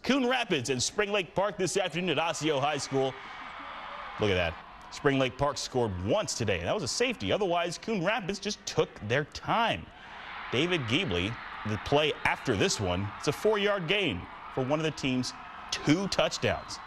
Coon Rapids and Spring Lake Park this afternoon at Osseo High School. Look at that. Spring Lake Park scored once today. That was a safety. Otherwise, Coon Rapids just took their time. David Giebly, the play after this one, it's a 4-yard gain for one of the team's 2 touchdowns.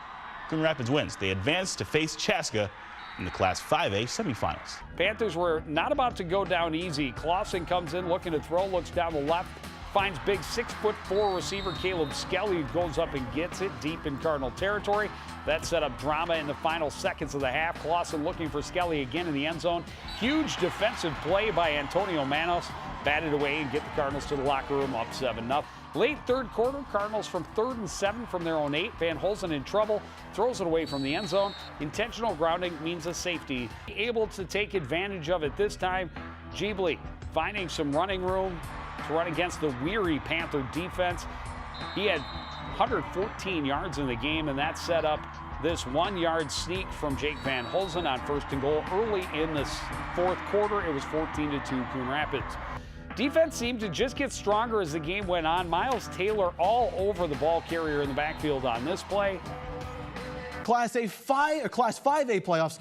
Coon Rapids wins. They advance to face Chaska in the Class 5A semifinals. Panthers were not about to go down easy. Clausen comes in looking to throw, looks down the left, finds big 6'4" receiver Caleb Skelly, who goes up and gets it deep in Cardinal territory. That set up drama in the final seconds of the half. Clausen looking for Skelly again in the end zone. Huge defensive play by Antonio Manos. Batted away and get the Cardinals to the locker room up 7-0. Late third quarter, Cardinals from 3rd and 7 from their own 8. Van Holzen in trouble, throws it away from the end zone. Intentional grounding means a safety. Able to take advantage of it this time. Giebly finding some running room to run against the weary Panther defense. He had 114 yards in the game, and that set up this 1-yard sneak from Jake Van Holzen on 1st and goal early in the 4th quarter. It was 14-2 Coon Rapids. Defense seemed to just get stronger as the game went on. Miles Taylor all over the ball carrier in the backfield on this play. Class 5A playoff,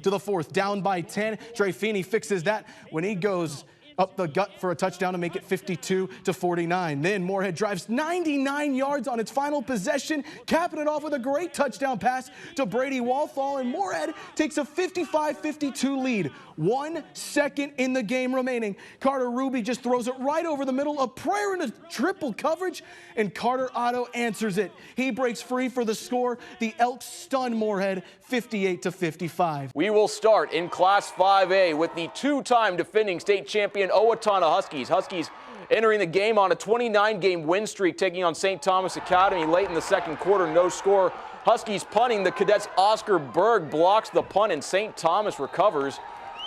to the 4th, down by 10. Trey Feeney fixes that when he goes up the gut for a touchdown to make it 52-49. Then Moorhead drives 99 yards on its final possession, capping it off with a great touchdown pass to Brady Walthall, and Moorhead takes a 55-52 lead. 1 second in the game remaining. Carter Ruby just throws it right over the middle, a prayer into triple coverage, and Carter Otto answers it. He breaks free for the score. The Elks stun Moorhead 58-55. We will start in Class 5A with the 2-time defending state champion Owatonna Huskies. Huskies entering the game on a 29-game win streak, taking on St. Thomas Academy late in the 2nd quarter. No score. Huskies punting. The cadets' Oscar Berg blocks the punt, and St. Thomas recovers.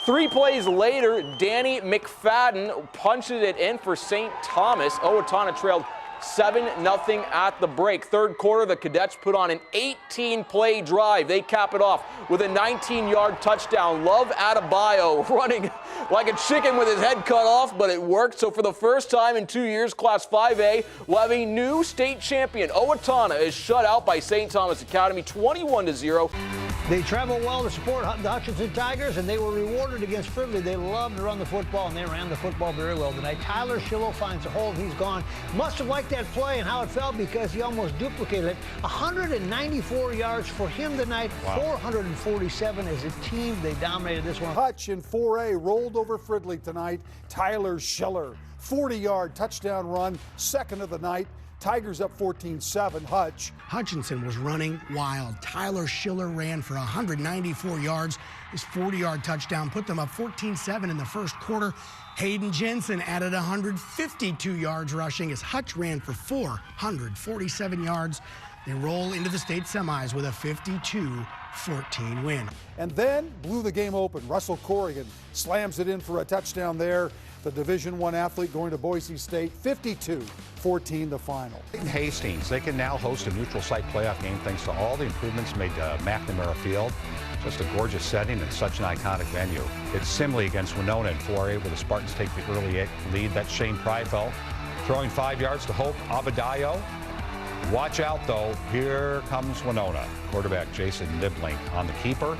3 plays later, Danny McFadden punches it in for St. Thomas. Owatonna trailed 7-0 at the break. 3rd quarter, the cadets put on an 18-play drive. They cap it off with a 19-yard touchdown. Love Ada-Borup running like a chicken with his head cut off, but it worked. So for the first time in 2 years, Class 5A will have a new state champion. Owatonna is shut out by St. Thomas Academy, 21-0. They traveled well to support the Hutchinson Tigers, and they were rewarded against Fridley. They love to run the football, and they ran the football very well tonight. Tyler Schillo finds a hole. He's gone. Must have liked that play and how it felt, because he almost duplicated it. 194 yards for him tonight. Wow. 447 as a team. They dominated this one. Hutch in 4A rolled over Fridley tonight. Tyler Schiller, 40-yard touchdown run, 2nd of the night. Tigers up 14-7. Hutch. Hutchinson was running wild. Tyler Schiller ran for 194 yards. His 40-yard touchdown put them up 14-7 in the 1st quarter. Hayden Jensen added 152 yards rushing as Hutch ran for 447 yards. They roll into the state semis with a 52-14 win. And then blew the game open. Russell Corrigan slams it in for a touchdown there. The Division I athlete going to Boise State, 52-14 the final. Hastings, they can now host a neutral site playoff game thanks to all the improvements made to McNamara Field. Just a gorgeous setting and such an iconic venue. It's Simley against Winona in 4A, where the Spartans take the early lead. That's Shane Preifel throwing 5 yards to Hope Abadayo. Watch out, though. Here comes Winona. Quarterback Jason Nibbling on the keeper.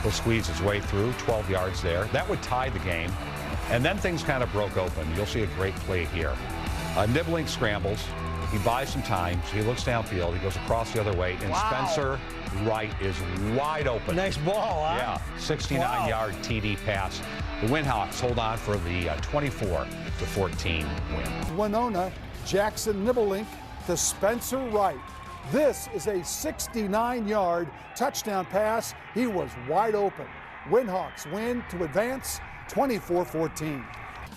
He'll squeeze his way through, 12 yards there. That would tie the game. And then things kind of broke open. You'll see a great play here. Nibbling scrambles. He buys some time. So he looks downfield. He goes across the other way. And wow. Spencer Wright is wide open. Nice ball, huh? Yeah, 69-yard TD pass. The Windhawks hold on for the 24-14 win. Winona, Jackson Nibblink to Spencer Wright. This is a 69-yard touchdown pass. He was wide open. Windhawks win to advance 24-14.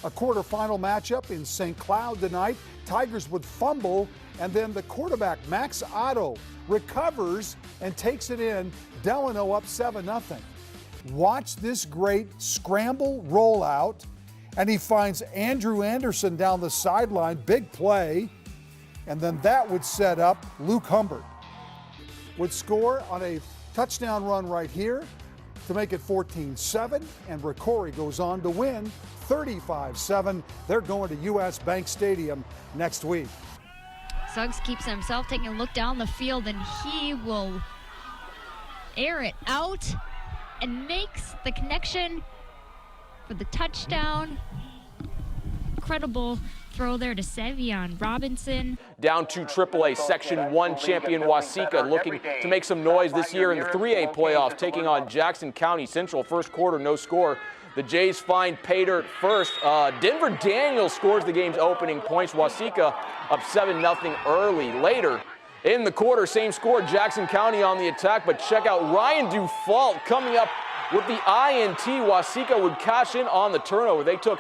A quarterfinal matchup in St. Cloud tonight. Tigers would fumble, and then the quarterback, Max Otto, recovers and takes it in. Delano up 7-0. Watch this great scramble rollout, and he finds Andrew Anderson down the sideline. Big play. And then that would set up Luke Humbert. Would score on a touchdown run right here to make it 14-7, and Ricori goes on to win 35-7. They're going to U.S. Bank Stadium next week. Suggs keeps himself taking a look down the field, and he will air it out and makes the connection for the touchdown. Incredible throw there to Sevion Robinson. Down to AAA Section 1 champion Waseca, looking to make some noise this year in the 3A playoffs, taking on Jackson County Central. First quarter, no score. The Jays find pay dirt first. Denver Daniels scores the game's opening points. Waseca up 7-0 early. Later in the quarter, same score, Jackson County on the attack, but check out Ryan Dufault coming up with the INT. Waseca would cash in on the turnover. They took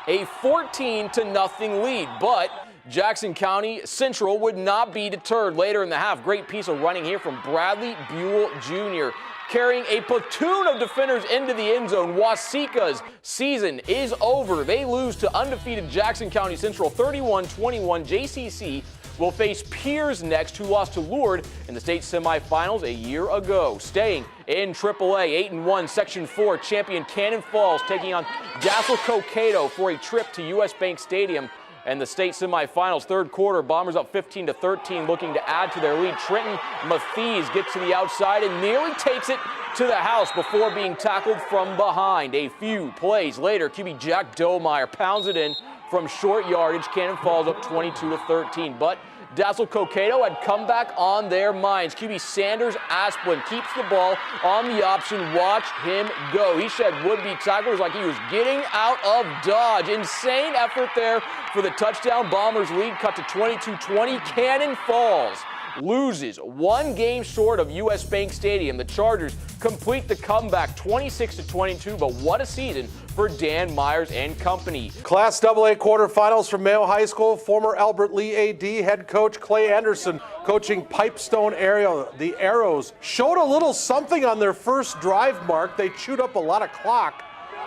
a 14-0 lead, but Jackson County Central would not be deterred later in the half. Great piece of running here from Bradley Buell Jr., carrying a platoon of defenders into the end zone. Waseca's season is over. They lose to undefeated Jackson County Central 31-21. JCC will face Piers next, who lost to Lourdes in the state semifinals a year ago. Staying in AAA, 8-1 Section 4 champion Cannon Falls taking on Dassel-Cokato for a trip to U.S. Bank Stadium and the state semifinals. Third quarter, Bombers up 15-13, looking to add to their lead. Trenton Mathies gets to the outside and nearly takes it to the house before being tackled from behind. A few plays later, QB Jack Domeyer pounds it in from short yardage. Cannon Falls up 22-13, but Dassel-Cokato had come back on their minds. QB Sanders Asplin keeps the ball on the option. Watch him go. He shed would-be tacklers like he was getting out of Dodge. Insane effort there for the touchdown. Bombers lead cut to 22-20. Cannon Falls loses one game short of U.S. Bank Stadium. The Chargers complete the comeback 26-22, but what a season for Dan Myers and company. Class AA quarterfinals from Mayo High School. Former Albert Lee AD head coach Clay Anderson coaching Pipestone Area. The Arrows showed a little something on their first drive, Mark. They chewed up a lot of clock.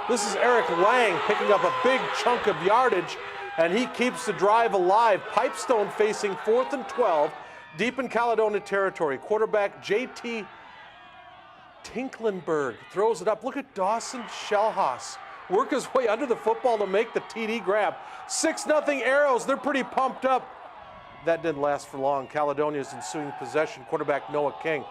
This is Eric Lang picking up a big chunk of yardage, and he keeps the drive alive. Pipestone facing 4th and 12. Deep in Caledonia territory, quarterback J.T. Tinklenberg throws it up. Look at Dawson Shellhaus work his way under the football to make the TD grab. 6-0 Arrows, they're pretty pumped up. That didn't last for long. Caledonia's ensuing possession, quarterback Noah King.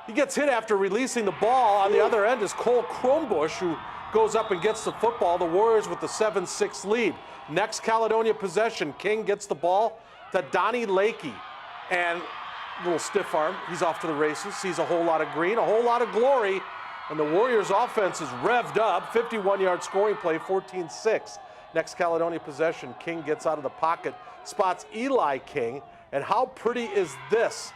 He gets hit after releasing the ball. On the other end is Cole Kronbusch, who goes up and gets the football. The Warriors with the 7-6 lead. Next Caledonia possession, King gets the ball to Donnie Lakey. And a little stiff arm, he's off to the races, sees a whole lot of green, a whole lot of glory, and the Warriors offense is revved up. 51-yard scoring play, 14-6. Next Caledonia possession, King gets out of the pocket, spots Eli King, and how pretty is this?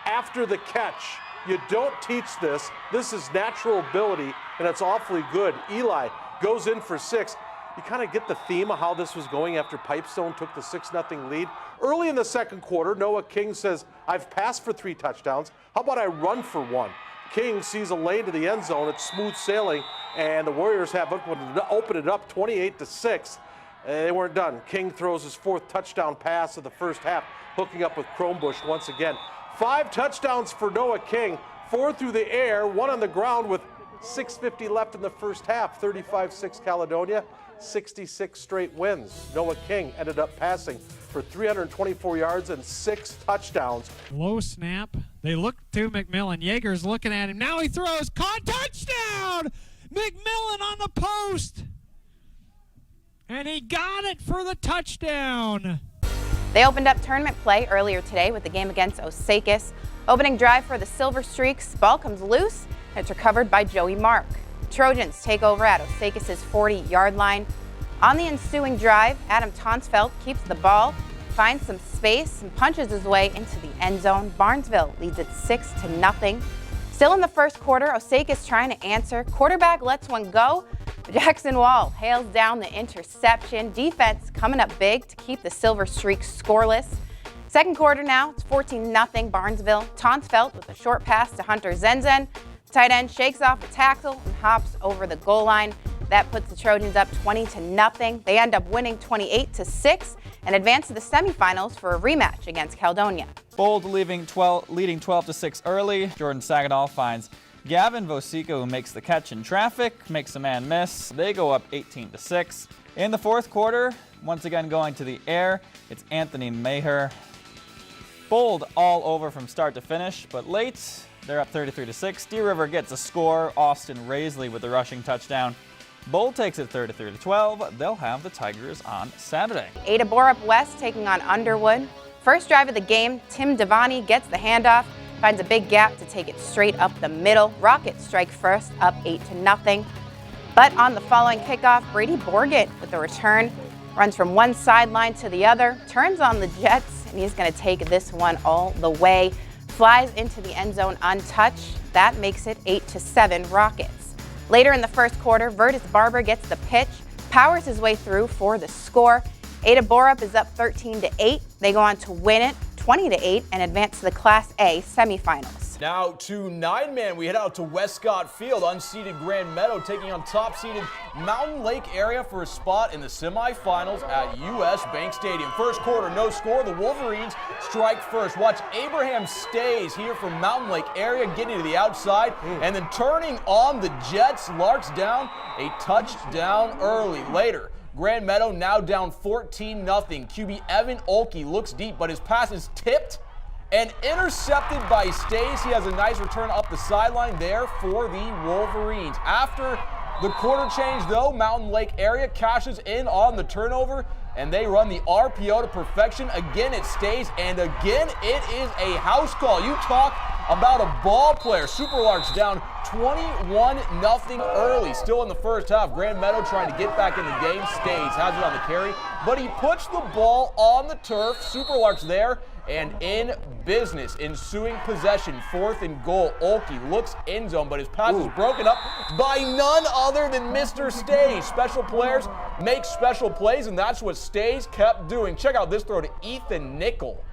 After the catch, you don't teach this. This is natural ability, and it's awfully good. Eli goes in for 6. You kind of get the theme of how this was going after Pipestone took the 6-0 lead. Early in the second quarter, Noah King says, I've passed for 3 touchdowns. How about I run for 1? King sees a lane to the end zone. It's smooth sailing, and the Warriors have opened it up 28-6. They weren't done. King throws his 4th touchdown pass of the first half, hooking up with Kronbusch once again. 5 touchdowns for Noah King, 4 through the air, 1 on the ground with 6:50 left in the first half. 35-6 Caledonia. 66 straight wins. Noah King ended up passing for 324 yards and 6 touchdowns. Low snap. They look to McMillan. Yeager's looking at him. Now he throws. Caught. Touchdown! McMillan on the post. And he got it for the touchdown. They opened up tournament play earlier today with the game against Osakis. Opening drive for the Silver Streaks. Ball comes loose, and it's recovered by Joey Mark. Trojans take over at Osakis' 40-yard line. On the ensuing drive, Adam Tonsfeld keeps the ball, finds some space, and punches his way into the end zone. Barnesville leads it 6-0. Still in the first quarter, Osakis trying to answer. Quarterback lets one go. Jackson Wall hails down the interception. Defense coming up big to keep the Silver Streaks scoreless. Second quarter now, it's 14-0 Barnesville. Tonsfeld with a short pass to Hunter Zenzen. Tight end shakes off a tackle and hops over the goal line. That puts the Trojans up 20-0. They end up winning 28-6 and advance to the semifinals for a rematch against Caledonia. Bold leading 12-6 early. Jordan Saginaw finds Gavin Vosico, who makes the catch in traffic, makes a man miss. They go up 18-6. In the fourth quarter, once again going to the air, it's Anthony Maher. bowled all over from start to finish, but late, they're up 33-6. Deer River gets a score. Austin Raisley with the rushing touchdown. Bull takes it 33-12. They'll have the Tigers on Saturday. Ada-Borup West taking on Underwood. First drive of the game, Tim Devani gets the handoff, finds a big gap to take it straight up the middle. Rockets strike first, up 8-0. But on the following kickoff, Brady Borgett with the return, runs from one sideline to the other, turns on the Jets, and he's going to take this one all the way. Flies into the end zone untouched. That makes it 8-7 Rockets. Later in the first quarter, Vertus Barber gets the pitch, powers his way through for the score. Ada-Borup is up 13-8. They go on to win it 20-8 and advance to the Class A semifinals. Now to 9-man, we head out to Westcott Field. Unseeded Grand Meadow taking on top-seeded Mountain Lake Area for a spot in the semifinals at US Bank Stadium. First quarter, no score. The Wolverines strike first. Watch Abraham Stays here from Mountain Lake Area getting to the outside and then turning on the Jets. Larks down a touchdown early. Later, Grand Meadow now down 14-0. QB Evan Olkey looks deep, but his pass is tipped and intercepted by Stays. He has a nice return up the sideline there for the Wolverines. After the quarter change, though, Mountain Lake Area cashes in on the turnover, and they run the RPO to perfection. Again, it stays, and again, it is a house call. You talk about a ball player. Superlarks down 21-0 early. Still in the first half. Grand Meadow trying to get back in the game. Stays, has it on the carry, but he puts the ball on the turf. Superlarks there and in business. Ensuing possession, 4th and goal. Olkey looks end zone, but his pass is broken up by none other than Mr. Stays. Special players make special plays, and that's what Stays kept doing. Check out this throw to Ethan Nickel.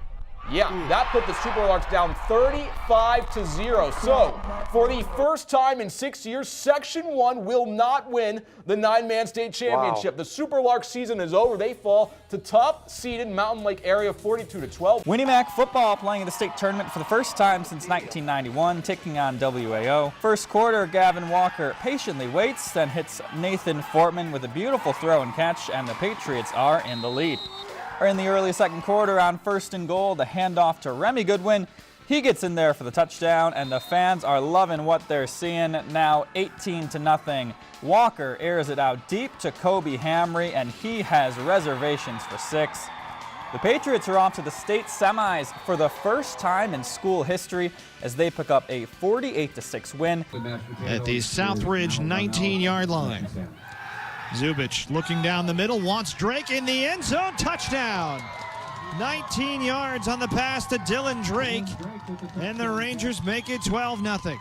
Yeah, that put the Superlarks down 35-0. So, for the first time in 6 years, Section 1 will not win the 9-man state championship. The Superlarks season is over. They fall to top-seeded Mountain Lake Area 42-12. Winnie Mac football playing in the state tournament for the first time since 1991, taking on WAO. First quarter, Gavin Walker patiently waits, then hits Nathan Fortman with a beautiful throw and catch, and the Patriots are in the lead. In the early second quarter, on 1st and goal, the handoff to Remy Goodwin. He gets in there for the touchdown, and the fans are loving what they're seeing. Now 18-0. Walker airs it out deep to Kobe Hamry, and he has reservations for 6. The Patriots are off to the state semis for the first time in school history as they pick up a 48-6 win at the Southridge 19-yard line. Zubich looking down the middle, wants Drake in the end zone, touchdown! 19 yards on the pass to Dylan Drake, and the Rangers make it 12-0.